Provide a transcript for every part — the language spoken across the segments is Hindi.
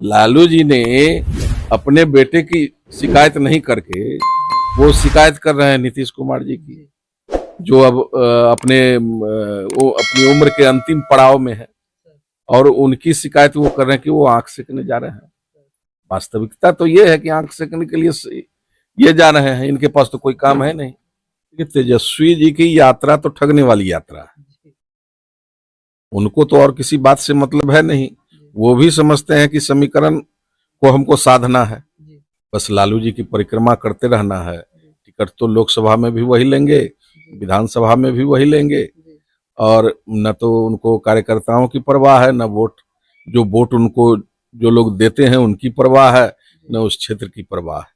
लालू जी ने अपने बेटे की शिकायत नहीं करके वो शिकायत कर रहे हैं नीतीश कुमार जी की, जो अब वो अपनी उम्र के अंतिम पड़ाव में है और उनकी शिकायत वो कर रहे हैं कि वो आंख सेकने जा रहे हैं। वास्तविकता तो ये है कि आंख सेकने के लिए ये जा रहे हैं, इनके पास तो कोई काम है नहीं। कि तेजस्वी जी की यात्रा तो ठगने वाली यात्रा है, उनको तो और किसी बात से मतलब है नहीं। वो भी समझते हैं कि समीकरण को हमको साधना है, बस लालू जी की परिक्रमा करते रहना है। टिकट तो लोकसभा में भी वही लेंगे, विधानसभा में भी वही लेंगे, और न तो उनको कार्यकर्ताओं की परवाह है, न वोट उनको जो लोग देते हैं उनकी परवाह है, न उस क्षेत्र की परवाह है।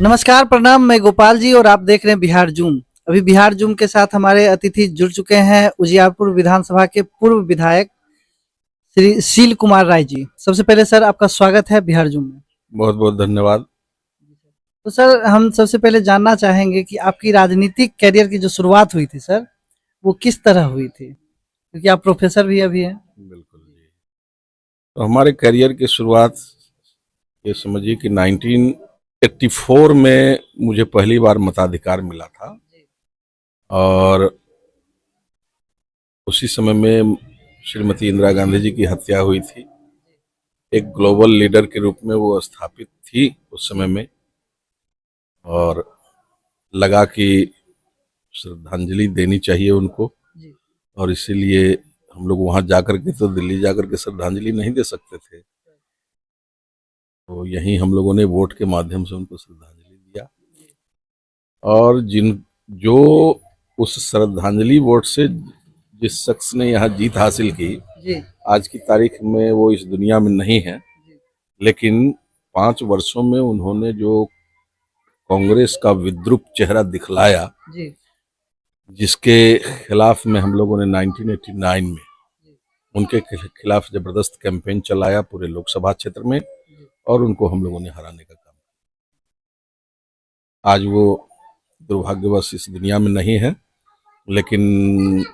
नमस्कार, प्रणाम। मैं गोपाल जी और आप देख रहे हैं बिहार जूम। अभी बिहार जूम के साथ हमारे अतिथि जुड़ चुके हैं उजियारपुर विधानसभा के पूर्व विधायक श्री शील कुमार राय जी। सबसे पहले सर आपका स्वागत है बिहार जूम में। बहुत बहुत धन्यवाद। तो सर हम सबसे पहले जानना चाहेंगे कि आपकी राजनीतिक कैरियर की जो शुरुआत हुई थी सर, वो किस तरह हुई थी, क्योंकि आप प्रोफेसर भी अभी हैं। बिल्कुल जी। तो हमारे करियर की शुरुआत ये समझिए कि 1984 में मुझे पहली बार मताधिकार मिला था, और उसी समय में श्रीमती इंदिरा गांधी जी की हत्या हुई थी। एक ग्लोबल लीडर के रूप में वो स्थापित थी उस समय में, और लगा कि श्रद्धांजलि देनी चाहिए उनको, और इसीलिए हम लोग वहां जाकर के तो दिल्ली जाकर के श्रद्धांजलि नहीं दे सकते थे, तो यहीं हम लोगों ने वोट के माध्यम से उनको श्रद्धांजलि दिया। और जो उस श्रद्धांजलि वोट से जिस शख्स ने यहाँ जीत हासिल की, आज की तारीख में वो इस दुनिया में नहीं है, लेकिन 5 वर्षों में उन्होंने जो कांग्रेस का विद्रूप चेहरा दिखलाया, जिसके खिलाफ में हम लोगों ने 1989 में उनके खिलाफ जबरदस्त कैंपेन चलाया पूरे लोकसभा क्षेत्र में, और उनको हम लोगों ने हराने का काम किया। आज वो दुर्भाग्यवश इस दुनिया में नहीं है, लेकिन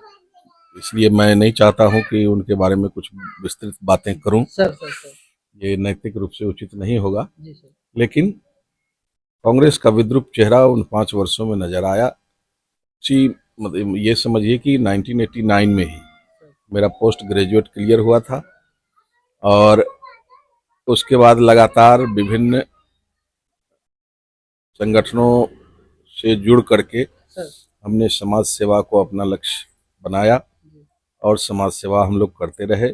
इसलिए मैं नहीं चाहता हूं कि उनके बारे में कुछ विस्तृत बातें करूं। सर। ये नैतिक रूप से उचित नहीं होगा, लेकिन कांग्रेस का विद्रूप चेहरा उन 5 वर्षों में नजर आया। मतलब ये समझिए कि 1989 में ही मेरा पोस्ट ग्रेजुएट क्लियर हुआ था, और उसके बाद लगातार विभिन्न संगठनों से जुड़ करके हमने समाज सेवा को अपना लक्ष्य बनाया, और समाज सेवा हम लोग करते रहे,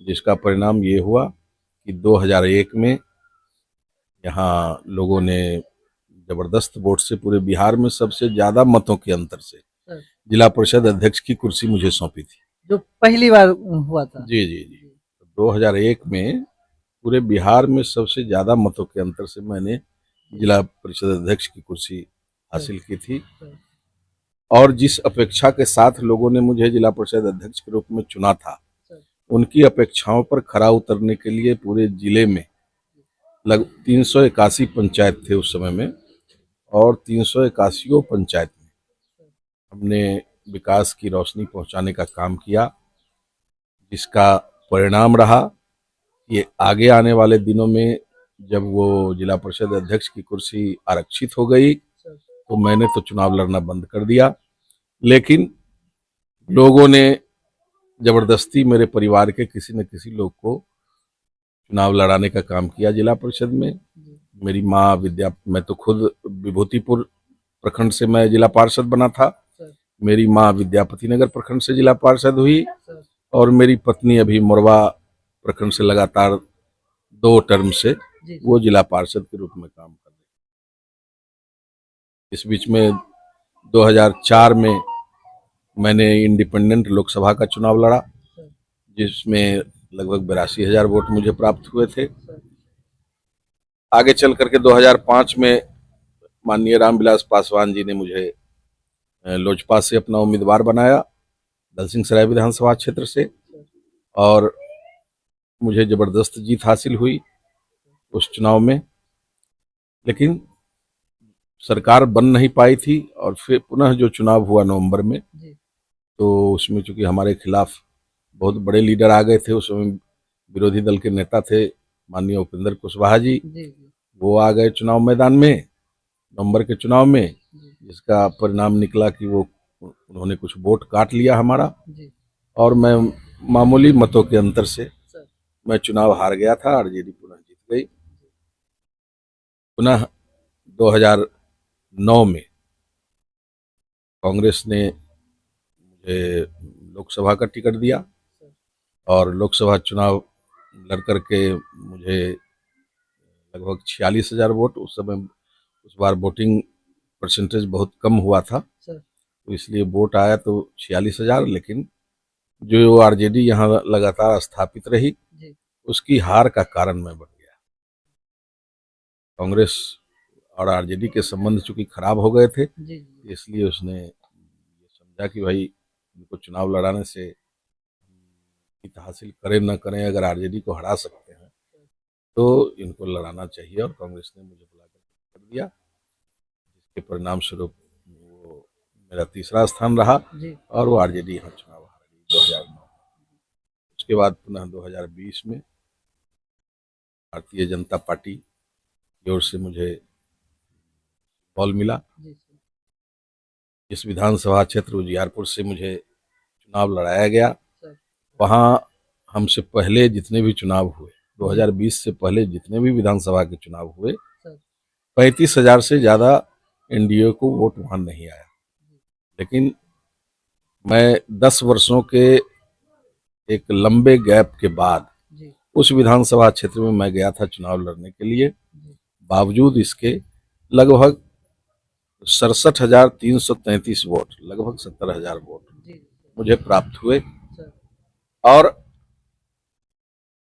जिसका परिणाम ये हुआ कि 2001 में यहाँ लोगों ने जबरदस्त वोट से पूरे बिहार में सबसे ज्यादा मतों के अंतर से जिला परिषद अध्यक्ष की कुर्सी मुझे सौंपी थी, जो पहली बार हुआ था। जी जी जी। 2001 में पूरे बिहार में सबसे ज्यादा मतों के अंतर से मैंने जिला परिषद अध्यक्ष की कुर्सी हासिल की थी, और जिस अपेक्षा के साथ लोगों ने मुझे जिला परिषद अध्यक्ष के रूप में चुना था, उनकी अपेक्षाओं पर खरा उतरने के लिए पूरे जिले में लगभग 381 पंचायत थे उस समय में, और 381 पंचायत में हमने विकास की रोशनी पहुंचाने का काम किया, जिसका परिणाम रहा कि आगे आने वाले दिनों में जब वो जिला परिषद अध्यक्ष की कुर्सी आरक्षित हो गई, तो मैंने तो चुनाव लड़ना बंद कर दिया, लेकिन लोगों ने जबरदस्ती मेरे परिवार के किसी न किसी लोग को चुनाव लड़ाने का काम किया जिला परिषद में। मेरी माँ मैं तो खुद विभूतिपुर प्रखंड से मैं जिला पार्षद बना था, मेरी माँ विद्यापति नगर प्रखंड से जिला पार्षद हुई, और मेरी पत्नी अभी मोरवा प्रखंड से लगातार 2 टर्म से वो जिला पार्षद के रूप में काम कर रही। इस बीच में 2004 में मैंने इंडिपेंडेंट लोकसभा का चुनाव लड़ा, जिसमें लगभग 82,000 वोट मुझे प्राप्त हुए थे। आगे चल करके 2005 में माननीय रामविलास पासवान जी ने मुझे लोजपा से अपना उम्मीदवार बनाया, दलसिंह सराय विधानसभा क्षेत्र से, और मुझे जबरदस्त जीत हासिल हुई उस चुनाव में, लेकिन सरकार बन नहीं पाई थी। और फिर पुनः जो चुनाव हुआ नवंबर में, तो उसमें चूंकि हमारे खिलाफ बहुत बड़े लीडर आ गए थे, उसमें विरोधी दल के नेता थे माननीय उपेंद्र कुशवाहा जी, जी जी वो आ गए चुनाव मैदान में नवंबर के चुनाव में, जी जिसका परिणाम निकला कि वो उन्होंने कुछ वोट काट लिया हमारा, जी और मैं मामूली मतों के अंतर से सर मैं चुनाव हार गया था। आरजेडी पुनः जीत गई। पुनः 2009 में कांग्रेस ने मुझे लोकसभा का टिकट दिया और लोकसभा चुनाव लड़ करके मुझे लगभग 46,000 वोट, उस समय उस बार वोटिंग परसेंटेज बहुत कम हुआ था, सर तो इसलिए वोट आया तो 46,000, लेकिन जो आरजेडी यहाँ लगातार स्थापित रही जी उसकी हार का कारण मैं बन गया। कांग्रेस और आरजेडी के संबंध चूंकि खराब हो गए थे, जी जी इसलिए उसने ये समझा कि भाई इनको चुनाव लड़ाने से जीत हासिल करें न करें, अगर आरजेडी को हरा सकते हैं तो इनको लड़ाना चाहिए, और कांग्रेस ने मुझे बुलाकर कर दिया, जिसके परिणाम स्वरूप वो मेरा तीसरा स्थान रहा जी और वो आरजेडी यहाँ चुनाव हार गई 2009। उसके बाद पुनः 2020 में भारतीय जनता पार्टी की ओर से मुझे बॉल मिला। जी सर इस विधानसभा क्षेत्र उजियारपुर से मुझे चुनाव लड़ाया गया। सर वहाँ हमसे पहले जितने भी चुनाव हुए, 2020 से पहले जितने भी विधानसभा के चुनाव हुए, सर 35,000 से ज़्यादा एनडीए को वोट वहाँ नहीं आया। लेकिन मैं 10 वर्षों के एक लंबे गैप के बाद जी उस विधानसभा क्षेत्र में मैं गया था चुनाव लड़ने के लिए। जी बावजूद इसके लगभग 67,333 वोट, लगभग 70,000 वोट जी मुझे प्राप्त हुए। सर और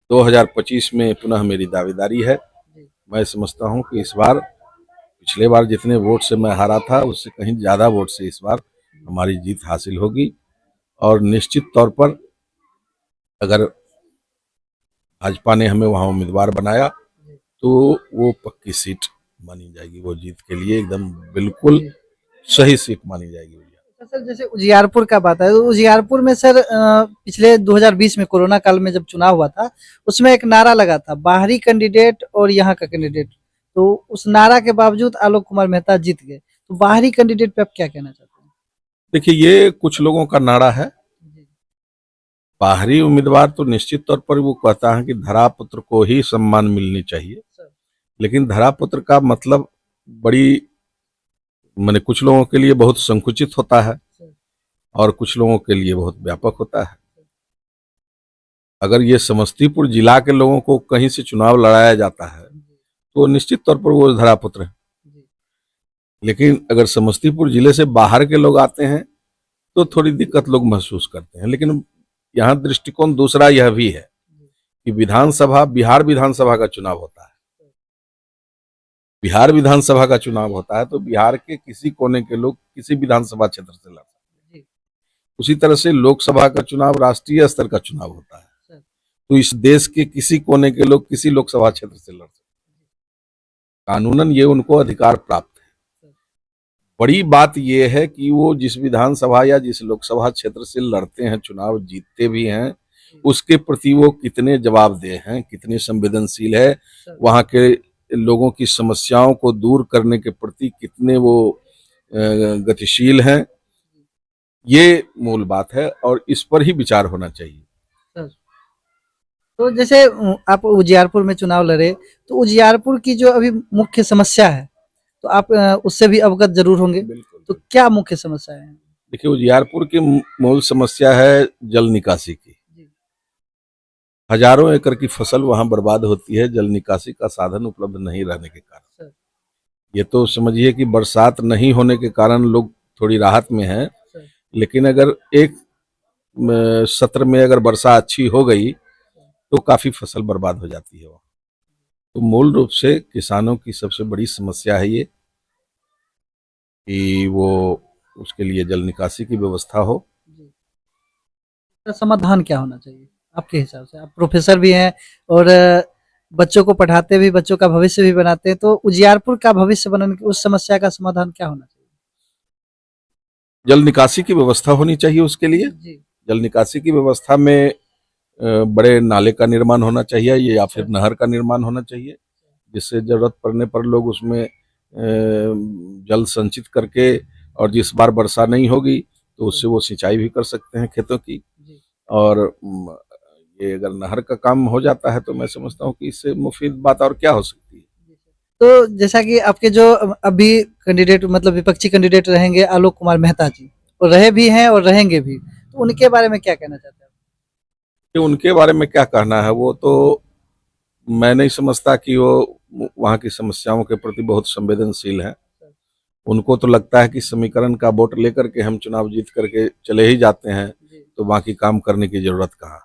2025 में पुनः मेरी दावेदारी है। जी मैं समझता हूं कि इस बार पिछले बार जितने वोट से मैं हारा था उससे कहीं ज़्यादा वोट से इस बार हमारी जीत हासिल होगी, और निश्चित तौर पर अगर भाजपा ने हमें वहाँ उम्मीदवार बनाया तो वो पक्की सीट मानी जाएगी, वो जीत के लिए एकदम बिल्कुल सही सीट मानी जाएगी। सर जैसे उजियारपुर का बात है तो उजियारपुर में सर पिछले 2020 में कोरोना काल में जब चुनाव हुआ था उसमें एक नारा लगा था बाहरी कैंडिडेट और यहाँ का कैंडिडेट, तो उस नारा के बावजूद आलोक कुमार मेहता जीत गए, तो बाहरी कैंडिडेट पे आप क्या कहना चाहते हैं? देखिए, ये कुछ लोगों का नारा है। जी बाहरी उम्मीदवार तो निश्चित तौर पर वो कहता है कि धरापुत्र को ही सम्मान मिलनी चाहिए, सर लेकिन धरापुत्र का मतलब बड़ी माने कुछ लोगों के लिए बहुत संकुचित होता है सर और कुछ लोगों के लिए बहुत व्यापक होता है। अगर ये समस्तीपुर जिला के लोगों को कहीं से चुनाव लड़ाया जाता है तो निश्चित तौर पर वो धरापुत्र है, जी लेकिन अगर समस्तीपुर जिले से बाहर के लोग आते हैं तो थोड़ी दिक्कत लोग महसूस करते हैं। लेकिन यहाँ दृष्टिकोण दूसरा यह भी है कि बिहार विधानसभा का चुनाव होता है। बिहार विधानसभा का चुनाव होता है तो बिहार के किसी कोने के लोग किसी विधानसभा क्षेत्र से लड़ सकते हैं। उसी तरह से लोकसभा का चुनाव राष्ट्रीय स्तर का चुनाव होता है, तो इस देश के किसी कोने के लोग किसी लोकसभा क्षेत्र से लड़ सकते हैं। कानूनन ये उनको अधिकार प्राप्त है। बड़ी बात ये है कि वो जिस विधानसभा या जिस लोकसभा क्षेत्र से लड़ते हैं, चुनाव जीतते भी हैं, उसके प्रति वो कितने जवाबदेह हैं, कितने संवेदनशील है, वहाँ के लोगों की समस्याओं को दूर करने के प्रति कितने वो गतिशील हैं, ये मूल बात है और इस पर ही विचार होना चाहिए। तो जैसे आप उजियारपुर में चुनाव लड़े तो उजियारपुर की जो अभी मुख्य समस्या है तो आप उससे भी अवगत जरूर होंगे, तो क्या मुख्य समस्या है? देखिए, उजियारपुर की मूल समस्या है जल निकासी की। हजारों एकड़ की फसल वहां बर्बाद होती है जल निकासी का साधन उपलब्ध नहीं रहने के कारण। ये तो समझिए कि बरसात नहीं होने के कारण लोग थोड़ी राहत में हैं, लेकिन अगर एक सत्र में अगर वर्षा अच्छी हो गई तो काफी फसल बर्बाद हो जाती है वहाँ। तो मूल रूप से किसानों की सबसे बड़ी समस्या है ये कि वो उसके लिए जल निकासी की व्यवस्था हो। समाधान क्या होना चाहिए आपके हिसाब से? आप प्रोफेसर भी हैं और बच्चों को पढ़ाते भी, बच्चों का भविष्य भी बनाते हैं, तो उजियारपुर का भविष्य बनाने की उस समस्या का समाधान क्या होना चाहिए? जल निकासी की व्यवस्था होनी चाहिए उसके लिए। जी जल निकासी की व्यवस्था में बड़े नाले का निर्माण होना चाहिए या फिर नहर का निर्माण होना चाहिए, जिससे जरूरत पड़ने पर लोग उसमें जल संचित करके, और जिस बार वर्षा नहीं होगी तो उससे वो सिंचाई भी कर सकते हैं खेतों की। और ये अगर नहर का काम हो जाता है तो मैं समझता हूँ कि इससे मुफीद बात और क्या हो सकती है। तो जैसा कि आपके जो अभी कैंडिडेट मतलब विपक्षी कैंडिडेट रहेंगे आलोक कुमार मेहता जी, वो रहे भी हैं और रहेंगे भी, तो उनके बारे में क्या कहना चाहते हैं? कि उनके बारे में क्या कहना है, वो तो मैं नहीं समझता कि वो वहाँ की समस्याओं के प्रति बहुत संवेदनशील हैं। उनको तो लगता है कि समीकरण का वोट लेकर के हम चुनाव जीत करके चले ही जाते हैं, तो बाकी काम करने की जरूरत कहाँ।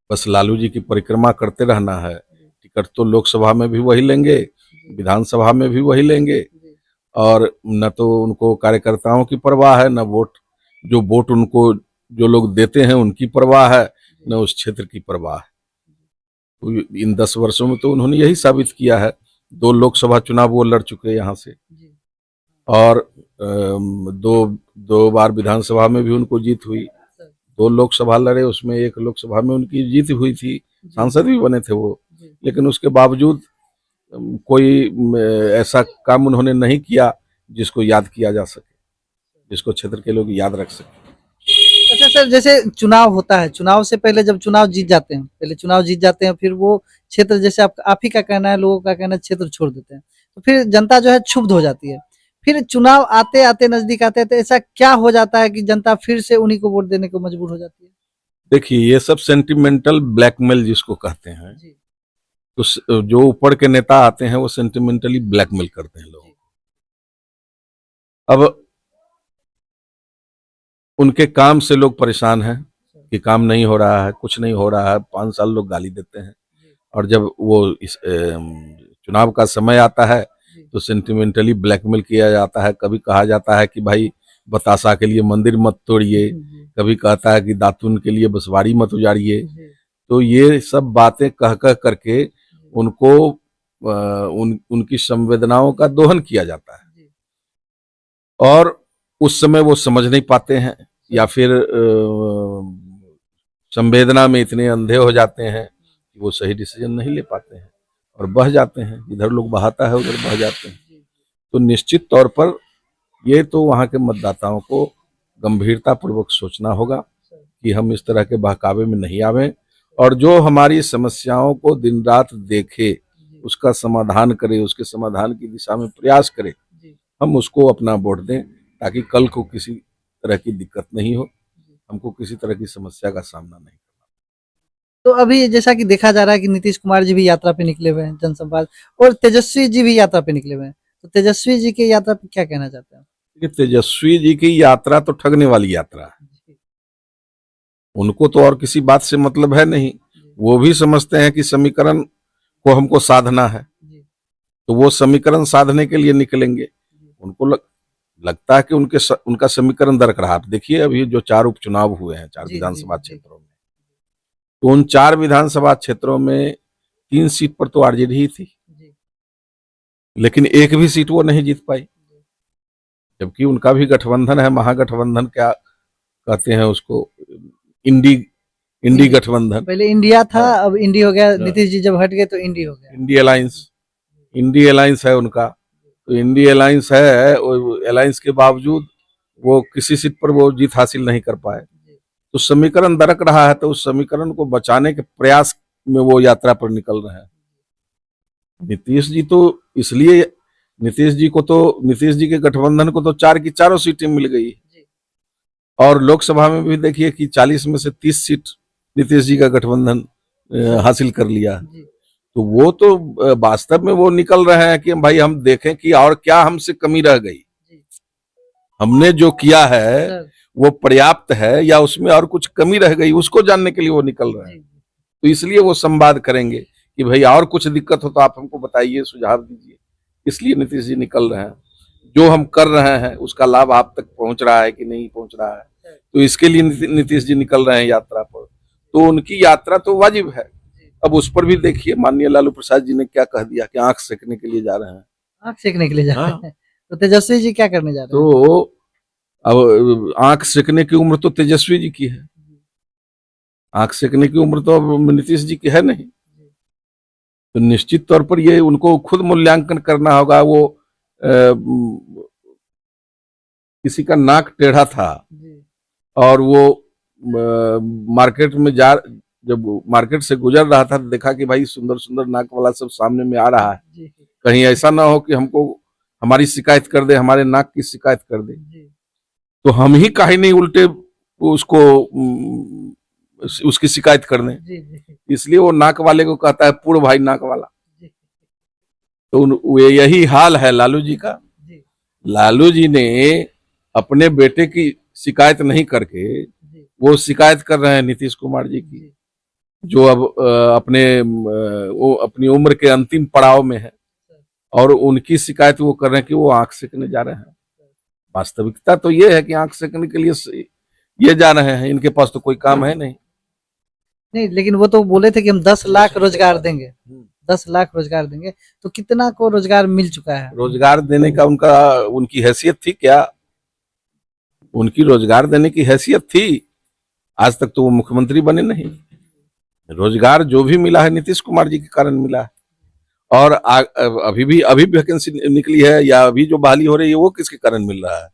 बस लालू जी की परिक्रमा करते रहना है। टिकट तो लोकसभा में भी वही लेंगे, विधानसभा में भी वही लेंगे, और न तो उनको कार्यकर्ताओं की परवाह है, न वोट उनको जो लोग देते हैं उनकी परवाह है, न उस क्षेत्र की परवाह है। तो इन 10 वर्षों में तो उन्होंने यही साबित किया है। 2 लोकसभा चुनाव वो लड़ चुके हैं यहाँ से, और दो बार विधानसभा में भी उनको जीत हुई। 2 लोकसभा लड़े, उसमें 1 लोकसभा में उनकी जीत हुई थी, सांसद भी बने थे वो। लेकिन उसके बावजूद कोई ऐसा काम उन्होंने नहीं किया जिसको याद किया जा सके, जिसको क्षेत्र के लोग याद रख सके। अच्छा सर, जैसे चुनाव होता है, चुनाव से पहले जब चुनाव जीत जाते हैं, पहले चुनाव जीत जाते हैं, फिर वो क्षेत्र, जैसे आप ही का कहना है, लोगों का कहना है, क्षेत्र छोड़ देते हैं, तो फिर जनता जो है क्षुब्ध हो जाती है। फिर चुनाव आते आते नजदीक आते हैं, तो ऐसा क्या हो जाता है कि जनता फिर से उन्हीं को वोट देने को मजबूर हो जाती है? देखिए, ये सब सेंटिमेंटल ब्लैकमेल जिसको कहते हैं, तो जो ऊपर के नेता आते हैं वो सेंटिमेंटली ब्लैकमेल करते हैं लोगों को। अब उनके काम से लोग परेशान हैं कि काम नहीं हो रहा है, कुछ नहीं हो रहा है, 5 साल लोग गाली देते हैं, और जब वो इस चुनाव का समय आता है तो सेंटिमेंटली ब्लैकमेल किया जाता है। कभी कहा जाता है कि भाई बतासा के लिए मंदिर मत तोड़िए, कभी कहता है कि दातून के लिए बसवाड़ी मत उजाड़िए। तो ये सब बातें कह कह करके उनको उनकी संवेदनाओं का दोहन किया जाता है, और उस समय वो समझ नहीं पाते हैं, या फिर संवेदना में इतने अंधे हो जाते हैं कि वो सही डिसीजन नहीं ले पाते हैं और बह जाते हैं। इधर लोग बहाता है, उधर बह जाते हैं। तो निश्चित तौर पर ये तो वहाँ के मतदाताओं को गंभीरता पूर्वक सोचना होगा कि हम इस तरह के बहकावे में नहीं आवें, और जो हमारी समस्याओं को दिन रात देखे, उसका समाधान करे, उसके समाधान की दिशा में प्रयास करे, हम उसको अपना वोट दें, ताकि कल को किसी तरह की दिक्कत नहीं हो, हमको किसी तरह की समस्या का सामना नहीं करना। तो अभी जैसा कि देखा जा रहा है कि नीतीश कुमार जी भी यात्रा पे निकले हुए हैं, जनसंवाद, और तेजस्वी जी भी यात्रा पे निकले हुए हैं, तो तेजस्वी जी की यात्रा पे क्या कहना चाहते हैं? तेजस्वी जी की यात्रा तो ठगने वाली यात्रा है। उनको तो और किसी बात से मतलब है नहीं। वो भी समझते हैं कि समीकरण को हमको साधना है, तो वो समीकरण साधने के लिए निकलेंगे। उनको लगता है कि उनका समीकरण दरकरार। देखिए, अभी जो 4 उपचुनाव हुए हैं 4 विधानसभा क्षेत्रों में, तो उन 4 विधानसभा क्षेत्रों में 3 सीट पर तो आरजेडी ही थी, लेकिन एक भी सीट वो नहीं जीत पाई, जबकि उनका भी गठबंधन है, महागठबंधन क्या कहते हैं उसको, इंडी गठबंधन। पहले इंडिया था, अब इंडी हो गया। नीतीश जी जब हट गए तो इंडी हो गया, इंडी अलायंस है उनका। तो इंडी अलायंस है, अलायंस के बावजूद वो किसी सीट पर वो जीत हासिल नहीं कर पाए। तो समीकरण दरक रहा है, तो उस समीकरण को बचाने के प्रयास में वो यात्रा पर निकल रहे हैं। नीतीश जी के गठबंधन को तो 4 की 4 सीटें मिल गई, और लोकसभा में भी देखिए कि 40 में से 30 सीट नीतीश जी का गठबंधन हासिल कर लिया। तो वो तो वास्तव में वो निकल रहे हैं कि भाई हम देखें कि और क्या हमसे कमी रह गई, हमने जो किया है वो पर्याप्त है या उसमें और कुछ कमी रह गई, उसको जानने के लिए वो निकल रहे हैं। तो इसलिए वो संवाद करेंगे कि भाई और कुछ दिक्कत हो तो आप हमको बताइए, सुझाव दीजिए। इसलिए नीतीश जी निकल रहे हैं। जो हम कर रहे हैं उसका लाभ आप तक पहुंच रहा है कि नहीं पहुंच रहा है, तो इसके लिए नीतीश जी निकल रहे हैं यात्रा पर। तो उनकी यात्रा तो वाजिब है। अब उस पर भी देखिए माननीय लालू प्रसाद जी ने क्या कह दिया कि आंख सेकने के लिए जा रहे हैं। आंख सेकने के लिए जा रहे हैं, तो तेजस्वी जी क्या करने जा रहे हैं? तो अब आंख सेकने की उम्र तो तेजस्वी जी की है। आंख सेकने की उम्र तो अब नीतीश जी की है नहीं। तो निश्चित तौर पर ये उनको खुद मूल्यांकन करना होगा। वो किसी का नाक टेढ़ा था और वो मार्केट में जब मार्केट से गुजर रहा था तो देखा कि भाई सुंदर सुंदर नाक वाला सब सामने में आ रहा है, कहीं ऐसा ना हो कि हमको हमारी शिकायत कर दे, हमारे नाक की शिकायत कर दे। तो हम ही काहे नहीं उल्टे उसको उसकी शिकायत कर दें। इसलिए वो नाक वाले को कहता है पूर्ण भाई नाक वाला। तो यही हाल है लालू जी का। लालू जी ने अपने बेटे की शिकायत नहीं करके वो शिकायत कर रहे हैं नीतीश कुमार जी की, जो अब वो अपनी उम्र के अंतिम पड़ाव में है और उनकी शिकायत वो कर रहे हैं कि वो आंख सेकने जा रहे हैं। वास्तविकता तो ये है कि आंख सेकने के लिए ये जा रहे हैं, इनके पास तो कोई काम है नहीं। नहीं, लेकिन वो तो बोले थे कि हम 10 लाख रोजगार देंगे, 10 लाख रोजगार देंगे। तो कितना को रोजगार मिल चुका है? रोजगार देने का उनकी हैसियत थी क्या? उनकी रोजगार देने की हैसियत थी? आज तक तो वो मुख्यमंत्री बने नहीं। रोजगार जो भी मिला है नीतीश कुमार जी के कारण मिला है। और अभी वैकेंसी निकली है या अभी जो बहाली हो रही है वो किसके कारण मिल रहा है?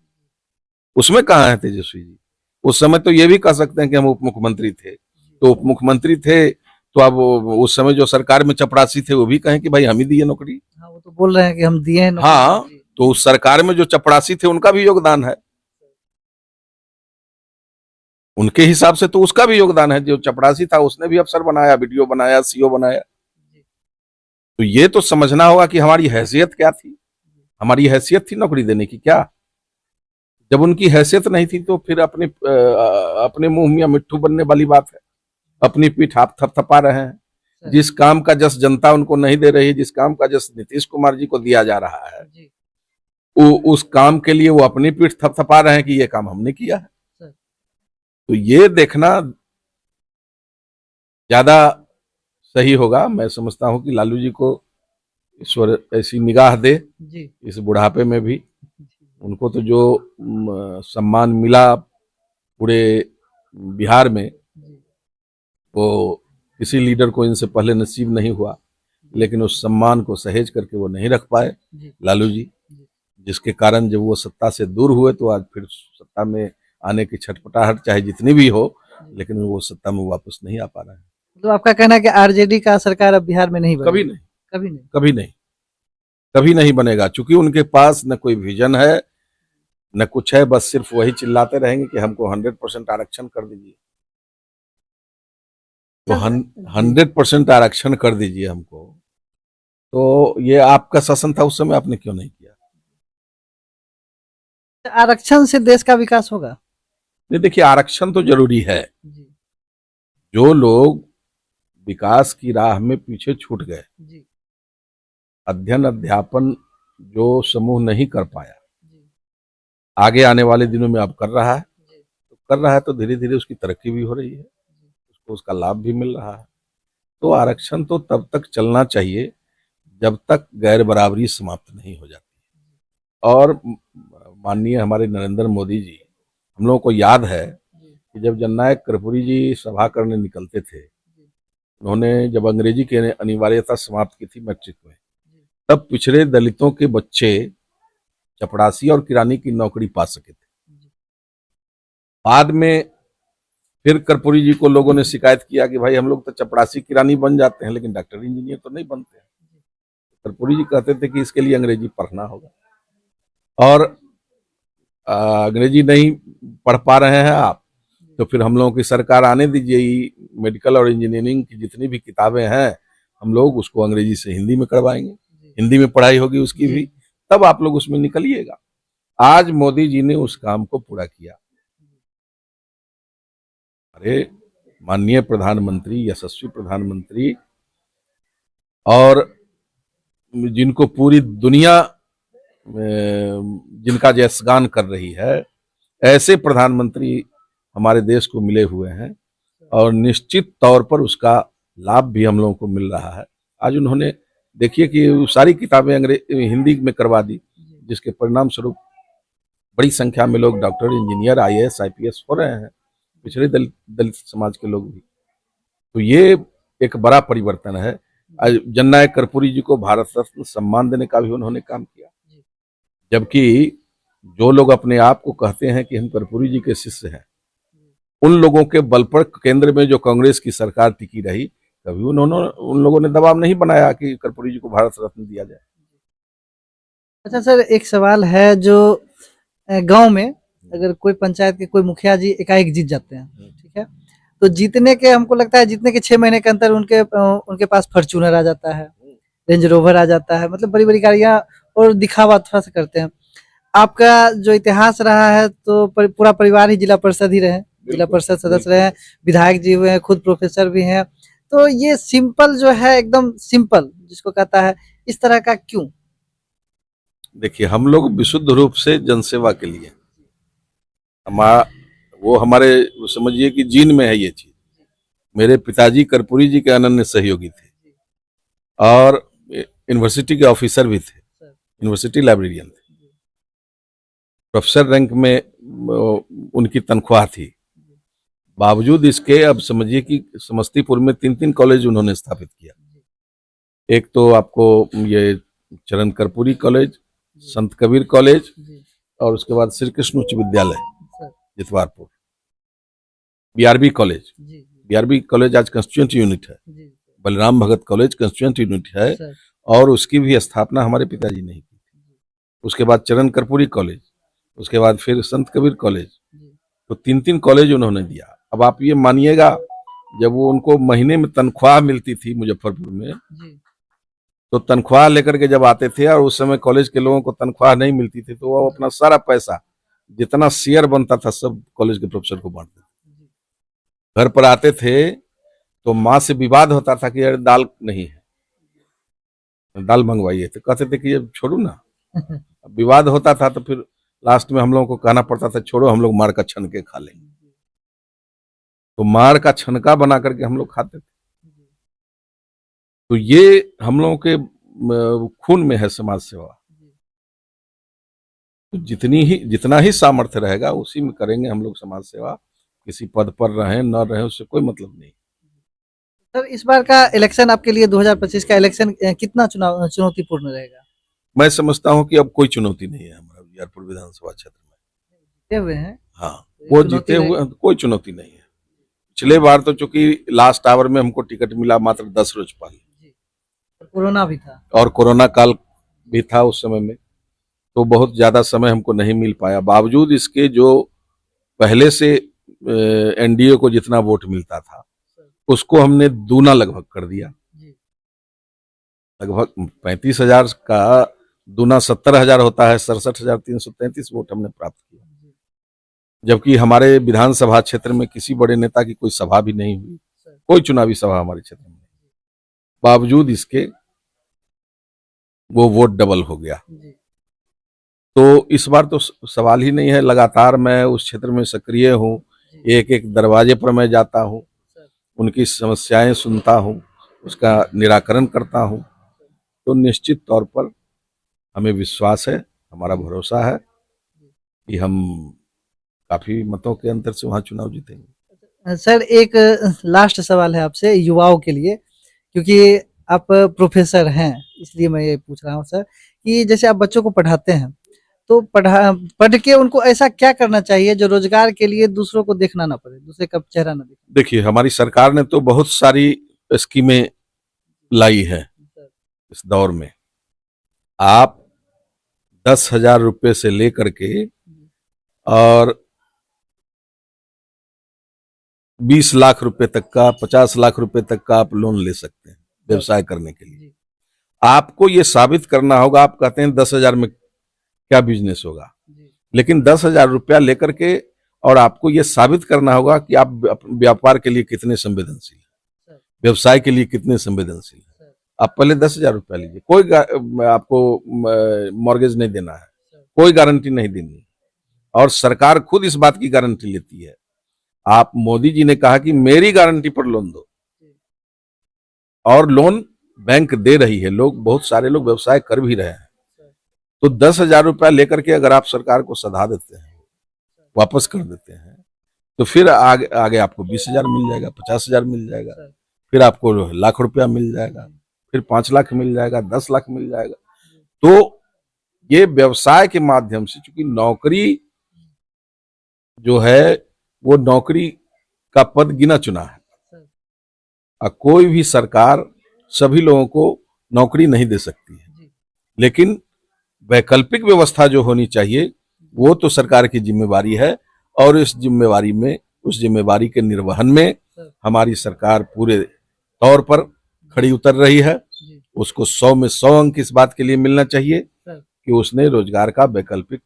उसमें कहाँ है तेजस्वी जी? उस समय तो ये भी कह सकते हैं कि हम उप मुख्यमंत्री थे, तो उप मुख्यमंत्री थे तो अब उस समय जो सरकार में चपरासी थे वो भी कहें कि भाई हम ही दिए नौकरी। हाँ, वो तो बोल रहे हैं कि हम दिए हैं नौकरी। हाँ, तो उस सरकार में जो चपरासी थे उनका भी योगदान है, उनके हिसाब से तो उसका भी योगदान है। जो चपरासी था उसने भी अफसर बनाया, बीडीओ बनाया, सीओ बनाया। तो ये तो समझना होगा कि हमारी हैसियत क्या थी। हमारी हैसियत थी नौकरी देने की क्या? जब उनकी हैसियत नहीं थी तो फिर अपने मुंह में मिट्ठू बनने वाली बात है। अपनी पीठ आप थपथपा रहे हैं। जिस काम का जस जनता उनको नहीं दे रही, जिस काम का जस नीतीश कुमार जी को दिया जा रहा है, उस काम के लिए वो अपनी पीठ थपथपा रहे हैं कि ये काम हमने किया है। तो ये देखना ज्यादा सही होगा। मैं समझता हूं कि लालू जी को ईश्वर ऐसी निगाह दे इस बुढ़ापे में भी। उनको तो जो सम्मान मिला पूरे बिहार में, वो किसी लीडर को इनसे पहले नसीब नहीं हुआ। लेकिन उस सम्मान को सहेज करके वो नहीं रख पाए लालू जी, जिसके कारण जब वो सत्ता से दूर हुए तो आज फिर सत्ता में आने की छटपटाहट चाहे जितनी भी हो, लेकिन वो सत्ता में वापस नहीं आ पा रहा है। तो आपका कहना है कि आरजेडी का सरकार अब बिहार में नहीं बनेगी? कभी नहीं, कभी नहीं, कभी नहीं, कभी नहीं बनेगा। चूंकि उनके पास न कोई विजन है न कुछ है, बस सिर्फ वही चिल्लाते रहेंगे कि हमको 100% आरक्षण कर दीजिए। तो 100% आरक्षण कर दीजिए हमको। तो ये आपका शासन था उस समय, आपने क्यों नहीं किया? आरक्षण से देश का विकास होगा? नहीं, देखिए आरक्षण तो जरूरी है। जो लोग विकास की राह में पीछे छूट गए, अध्ययन अध्यापन जो समूह नहीं कर पाया, आगे आने वाले दिनों में अब कर रहा है, तो धीरे धीरे उसकी तरक्की भी हो रही है, उसको उसका लाभ भी मिल रहा है। तो आरक्षण तो तब तक चलना चाहिए जब तक गैर बराबरी समाप्त नहीं हो जाती। और माननीय हमारे नरेंद्र मोदी जी, हम लोगों को याद है कि जब जननायक कर्पूरी जी सभा करने निकलते थे, उन्होंने जब अंग्रेजी की अनिवार्यता समाप्त की थी मैट्रिक में, तब पिछड़े दलितों के बच्चे चपरासी और किरानी की नौकरी पा सके थे। बाद में फिर कर्पूरी जी को लोगों ने शिकायत किया कि भाई हम लोग तो चपरासी किरानी बन जाते हैं लेकिन डॉक्टर इंजीनियर तो नहीं बनते हैं। कर्पूरी जी कहते थे कि इसके लिए अंग्रेजी पढ़ना होगा, और अंग्रेजी नहीं पढ़ पा रहे हैं आप तो फिर हम लोगों की सरकार आने दीजिए, मेडिकल और इंजीनियरिंग की जितनी भी किताबें हैं हम लोग उसको अंग्रेजी से हिंदी में करवाएंगे, हिंदी में पढ़ाई होगी उसकी भी, तब आप लोग उसमें निकलिएगा। आज मोदी जी ने उस काम को पूरा किया। अरे माननीय प्रधानमंत्री, यशस्वी प्रधानमंत्री, और जिनको पूरी दुनिया जिनका जयगान कर रही है, ऐसे प्रधानमंत्री हमारे देश को मिले हुए हैं और निश्चित तौर पर उसका लाभ भी हम लोगों को मिल रहा है। आज उन्होंने देखिए कि सारी किताबें हिंदी में करवा दी, जिसके परिणाम स्वरूप बड़ी संख्या में लोग डॉक्टर, इंजीनियर, IAS, IPS हो रहे हैं, पिछड़े दलित समाज के लोग भी। तो ये एक बड़ा परिवर्तन है। आज जननायक कर्पूरी जी को भारत रत्न सम्मान देने का भी उन्होंने काम किया, जबकि जो लोग अपने आप को कहते हैं कि हम कर्पूरी जी के शिष्य हैं, उन लोगों के बल पर केंद्र में जो कांग्रेस की सरकार टिकी रही, कभी उन लोगों ने दबाव नहीं बनाया कि कर्पूरी जी को भारत रत्न दिया जाए। अच्छा सर, एक सवाल है जो गांव में अगर कोई पंचायत के कोई मुखिया जी एकाएक जीत जाते हैं, ठीक है, तो जीतने के हमको लगता है जीतने के 6 महीने के अंदर उनके पास फॉर्च्यूनर आ जाता है, रेंज रोवर आ जाता है, मतलब बड़ी बड़ी गाड़ियां, और दिखावा थोड़ा सा करते हैं। आपका जो इतिहास रहा है तो पूरा परिवार ही जिला परिषद ही रहे, जिला परिषद सदस्य रहे हैं, विधायक जी हुए हैं, खुद प्रोफेसर भी हैं, तो ये सिंपल जो है, एकदम सिंपल जिसको कहता है, इस तरह का क्यों? देखिए, हम लोग विशुद्ध रूप से जनसेवा के लिए, वो हमारे समझिए कि जीन में है ये चीज। मेरे पिताजी कर्पूरी जी के अनन्य सहयोगी थे और यूनिवर्सिटी के ऑफिसर भी थे, यूनिवर्सिटी लाइब्रेरियन थे। प्रोफेसर रैंक में उनकी तनख्वाह थी। बावजूद इसके अब समझिए कि समस्तीपुर में 3 कॉलेज उन्होंने स्थापित किया। एक तो आपको ये चरण कर्पूरी कॉलेज, संत कबीर कॉलेज, और उसके बाद श्री कृष्ण उच्च विद्यालय Jitwarpur, BRB college. BRB college आज कंस्टिट्यूएंट यूनिट है, बलराम भगत कॉलेज कंस्टिट्यूएंट यूनिट है, और उसकी भी स्थापना हमारे पिताजी ने की थी। उसके बाद चरण कर्पूरी कॉलेज, उसके बाद फिर संत कबीर कॉलेज, तो 3 कॉलेज उन्होंने दिया। अब आप ये मानिएगा, जब वो उनको महीने में तनख्वाह मिलती थी मुजफ्फरपुर में, तो तनख्वाह लेकर के जब आते थे, और उस समय कॉलेज के लोगों को तनख्वाह नहीं मिलती थी, तो वो अपना सारा पैसा, जितना शेयर बनता था, सब कॉलेज के प्रोफेसर को बांटते थे। घर पर आते थे तो माँ से विवाद होता था कि यार दाल नहीं है, दाल मंगवाइए, तो कहते थे कि ये छोड़ू ना। विवाद होता था तो फिर लास्ट में हम लोगों को कहना पड़ता था, छोड़ो हम लोग मार का छन के खा लेंगे। तो मार का छनका बना करके हम लोग खाते थे। तो ये हम लोगों के खून में है समाज सेवा। तो जितना ही सामर्थ्य रहेगा उसी में करेंगे हम लोग समाज सेवा। किसी पद पर रहें न रहें उससे कोई मतलब नहीं। सर, इस बार का इलेक्शन आपके लिए 2025 का इलेक्शन कितना चुनौतीपूर्ण रहेगा? मैं समझता हूं कि अब कोई चुनौती नहीं है हमारा उजियारपुर विधानसभा क्षेत्र में। जीते हुए हैं? हाँ, वो जीते हुए, कोई चुनौती नहीं है। पिछले बार तो चूंकि लास्ट आवर में हमको टिकट मिला मात्र 10 रोज पहले, कोरोना भी था और कोरोना काल भी था उस समय में, तो बहुत ज्यादा समय हमको नहीं मिल पाया। बावजूद इसके जो पहले से एनडीए को जितना वोट मिलता था उसको हमने दूना लगभग कर दिया। लगभग 35,000 का दूना 70,000 होता है, 67,333 वोट हमने प्राप्त किया। जबकि हमारे विधानसभा क्षेत्र में किसी बड़े नेता की कोई सभा भी नहीं हुई, कोई चुनावी सभा हमारे क्षेत्र में। बावजूद इसके वो वोट डबल हो गया। तो इस बार तो सवाल ही नहीं है। लगातार मैं उस क्षेत्र में सक्रिय हूँ, एक एक दरवाजे पर मैं जाता हूँ, उनकी समस्याएं सुनता हूँ, उसका निराकरण करता हूँ। तो निश्चित तौर पर हमें विश्वास है, हमारा भरोसा है कि हम काफी मतों के अंतर से वहां चुनाव जीतेंगे। सर, एक लास्ट सवाल है आपसे युवाओं के लिए, क्योंकि आप प्रोफेसर हैं इसलिए मैं ये पूछ रहा हूँ सर, कि जैसे आप बच्चों को पढ़ाते हैं तो पढ़ के उनको ऐसा क्या करना चाहिए जो रोजगार के लिए दूसरों को देखना ना पड़े, दूसरे का चेहरा ना दिखे? देखिए, हमारी सरकार ने तो बहुत सारी स्कीमें लाई है इस दौर में। आप 10,000 रुपये से लेकर के और 20 लाख रुपए तक का, 50 लाख रुपए तक का आप लोन ले सकते हैं व्यवसाय करने के लिए। आपको ये साबित करना होगा। आप कहते हैं 10,000 में क्या बिजनेस होगा, लेकिन 10,000 रुपया लेकर के और आपको ये साबित करना होगा कि आप व्यापार के लिए कितने संवेदनशील हैं, व्यवसाय के लिए कितने संवेदनशील हैं। आप पहले 10,000 रुपया लीजिए। कोई आपको मॉर्गेज नहीं देना है, कोई गारंटी नहीं देनी, और सरकार खुद इस बात की गारंटी लेती है। आप मोदी जी ने कहा कि मेरी गारंटी पर लोन दो, और लोन बैंक दे रही है। लोग, बहुत सारे लोग व्यवसाय कर भी रहे हैं। तो 10,000 रुपया लेकर के अगर आप सरकार को सधा देते हैं, वापस कर देते हैं, तो फिर आगे आपको 20,000 मिल जाएगा, 50,000 मिल जाएगा। फिर आपको लाख रुपया मिल जाएगा, फिर 5 लाख मिल जाएगा, 10 लाख मिल जाएगा। तो ये व्यवसाय के माध्यम से, चूंकि नौकरी जो है वो नौकरी का पद गिना चुना है, कोई भी सरकार सभी लोगों को नौकरी नहीं दे सकती है, लेकिन वैकल्पिक व्यवस्था जो होनी चाहिए वो तो सरकार की जिम्मेवारी है। और इस जिम्मेवारी में, उस जिम्मेवारी के निर्वहन में हमारी सरकार पूरे तौर पर खड़ी उतर रही है। उसको 100 में 100 अंक इस बात के लिए मिलना चाहिए कि उसने रोजगार का वैकल्पिक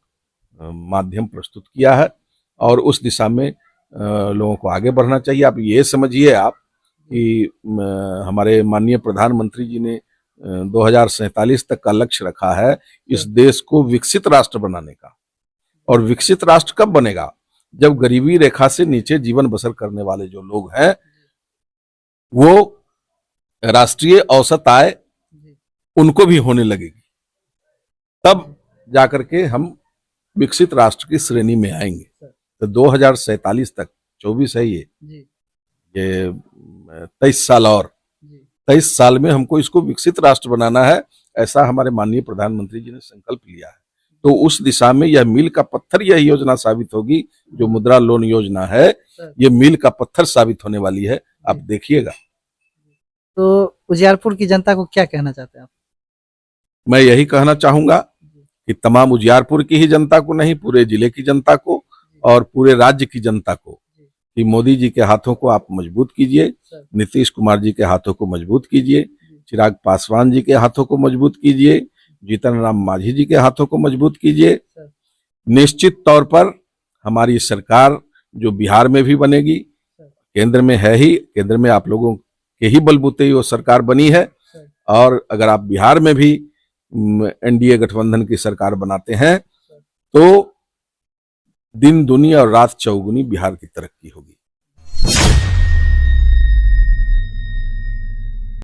माध्यम प्रस्तुत किया है और उस दिशा में लोगों को आगे बढ़ना चाहिए। आप ये समझिए आप कि हमारे माननीय प्रधानमंत्री जी ने 2047 तक का लक्ष्य रखा है इस देश को विकसित राष्ट्र बनाने का। और विकसित राष्ट्र कब बनेगा? जब गरीबी रेखा से नीचे जीवन बसर करने वाले जो लोग हैं वो राष्ट्रीय औसत आय उनको भी होने लगेगी, तब जाकर के हम विकसित राष्ट्र की श्रेणी में आएंगे। तो 2047 तक, 24 है ये 23 साल और 23 साल में हमको इसको विकसित राष्ट्र बनाना है, ऐसा हमारे माननीय प्रधानमंत्री जी ने संकल्प लिया है। तो उस दिशा में यह मील का पत्थर यह योजना साबित होगी। जो मुद्रा लोन योजना है ये मील का पत्थर साबित होने वाली है, आप देखिएगा। तो उजियारपुर की जनता को क्या कहना चाहते हैं आप? मैं यही कहना चाहूंगा कि तमाम उजियारपुर की ही जनता को नहीं, पूरे जिले की जनता को और पूरे राज्य की जनता को, कि मोदी जी के हाथों को आप मजबूत कीजिए, नीतीश कुमार जी के हाथों को मजबूत कीजिए, चिराग पासवान जी के हाथों को मजबूत कीजिए, जीतन राम मांझी जी के हाथों को मजबूत कीजिए। निश्चित तौर पर हमारी सरकार जो बिहार में भी बनेगी, केंद्र में है ही, केंद्र में आप लोगों के ही बलबूते ही वो सरकार बनी है। और अगर आप बिहार में भी एनडीए गठबंधन की सरकार बनाते हैं तो दिन दुनी और रात चौगुनी बिहार की तरक्की होगी।